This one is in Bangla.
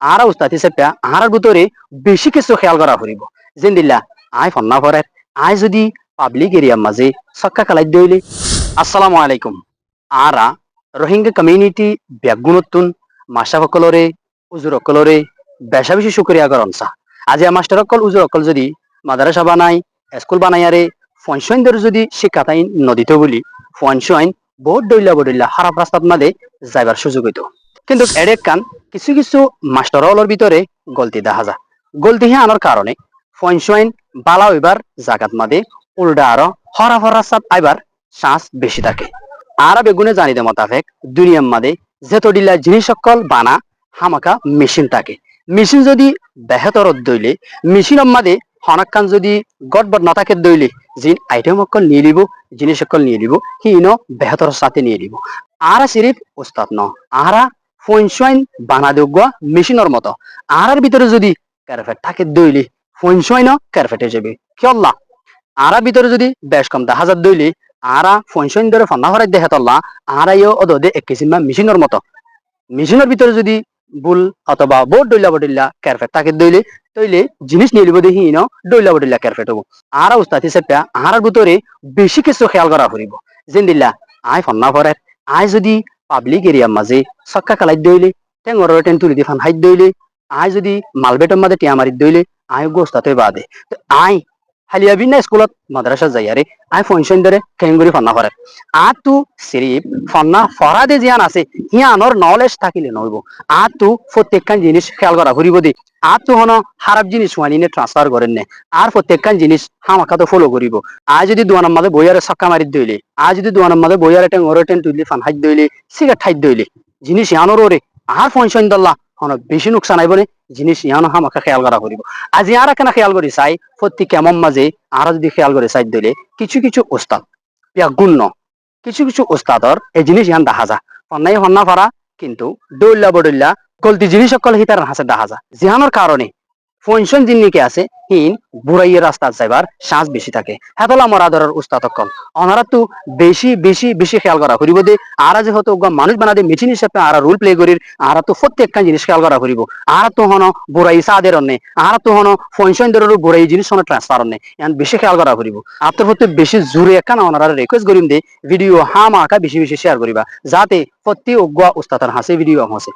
আরা উস্তাদ হিসেবে আহার ভিতরে বেশি কিছু খেয়াল করা ফুরিব যেন দিলা আয় ফন্না ফরের আয় যদি পাবলিক এরিয়ার মাঝে সক্কা কালাই দইলে। আসসালামু আলাইকুম। আরা রোহিঙ্গা কমিউনিটি ব্যাগুণতুন মাসা সকলরে উজুর অকলরে বেশা বেশি শুক্রিয়া করনসা আজি মাস্টার অকল উজুর অকল যদি মাদ্রাসা বানাই স্কুল বানাইয়ারে ফনসইন ধরে যদি শিক্ষা তাই নদীতে বলি ফনসইন বহুত দইলা খারাপ রাস্তাত মাঝে যাইবার সুযোগ হইতো কিন্তু এডেক কান কিছু কিছু মাস্টার হলের ভিতরে গলতি দেখা যায় গলতি হে আনার কারণে ফনসইন বালা হইবার জাগাত মাঝে উল্টা আরো হরাফ রাস্তাত আইবার চান্স বেশি থাকে। আরা বেগুনে জানিতে মোতাবেক দুনিয়ার মাঝে যেতডিলা জিনিস সকল বানা হামাকা মেশিন থাকে। মেশিন যদি বেহতর দইলে মেশিনের মাঝে হনাক্কান যদি গড়বড় না থাকে দইলে জিন আইটেম সকল নিয়ে লিব জিনিস সকল নিয়ে লিব হিন বেহতর সাথে নিয়ে লিব। আরা সিরিফ উস্তাদ ন আরা ফনসইন বানা দেওয়া মেশিনের মতো আরার ভিতরে যদি কারফেট থাকে দইলে ফনসইন কারফেটে যাবে কিয়ল্লা আরা ভিতরে যদি বেশ কম 10,000 দইলে আরা ফনসইন ধরে ফান্না হরাই দেখে তল্লা আরাইও অদে এক কিসিমা মেশিনের মতো মেশিনের ভিতরে যদি বুল অথবা বোর্ড ডইলা বডিল্লা কারফেট তাকে দইলে তইলে জিনিস নিয়ে লিব দেখি ন ডইলা বডিল্লা কারফেট হবো। আরা উস্তাদ হিসেবে আহার ভিতরে বেশি কিছু খেয়াল করা ফুরিব যেন দিল্লা আয় ফন্না ফরের আয় যদি পাবলিক এরিয়ার মাঝে সক্কা কালাই দইলে টেঙর টেন তুলি দি ফান হাইট দইলে আয় যদি মালবেটের মাঝে টিয়া মারি দইলে আয় গোস্তাতে বাদে তো আয় হালিয়াবি না স্কুলত মাদ্রাসা যাইয়ারে আই ফনসইন ধরে খেঙ্গুরি ফান্না করে তু সিরিপ ফান্না ফরাদে জিয়ান আছে হিয়ানোর নলেজ থাকিলে নইব তু প্রত্যেকখান জিনিস খেয়াল করা ঘুরিব দি তু হন খারাপ জিনিস ওয়ানিনে ট্রান্সফার করেন নে আর প্রত্যেকখান জিনিস হামাকা তো ফলো করিব। যদি দোয়ানের মাঝে বইয়ারে ছক্কা মারি দইলে যদি দোয়ানের মাঝে বইয়ারে টেং ওরে টেন তুইলে ফান হাইট দইলে সিগারেট হাইট দইলে জিনিস ইয়ানোর ওরে আর ফনসইন দল্লা হন বেশি নোকসান আইবনে জিনিস ইয়ানো হামাকা খেয়াল করা করিব। আজি আর কেন খেয়াল করি চাই প্রত্যেক কেমন মাঝে আরা যদি খেয়াল করে চাই দিলে কিছু কিছু ওস্তাদ গুণ্য কিছু কিছু ওস্তাদর এই জিনিস ইয়ান দেখা যা ফন্নাই ফন্না ফারা কিন্তু দৌল্লা বডল্লা গলতি জিনিস সকল হিতার হাসে দেখা যা জিহানোর কারণে ফনসইন জিনিকে আছে হিন বুড়াইয়ের রাস্তা যাইবার শ্বাস বেশি থাকে হেতলা মরাদরের উস্তাদ কম অনারা তো বেশি বেশি বেশি খেয়াল করা করিব দে আরা যেহেতু মানুষ বানাদে মেশিন হিসেবে আরা রোল প্লে করির আরা তো প্রত্যেকখান জিনিস খেয়াল করা করিব আরা তো হন বুড়াই সাদের অন্যে আরা তো হন ফনসইন ধরের বুড়াই জিনিস হন ট্রান্সফার অন্যে ইয়ান বেশি খেয়াল করা করিব আপনার প্রতি বেশি জোরে একখানা ওনারা রিকোয়েস্ট করিম দে ভিডিও হামাকা বেশি বেশি শেয়ার করিবা যাতে প্রতি অজ্ঞা উস্তাদের হাসে ভিডিও হাসে।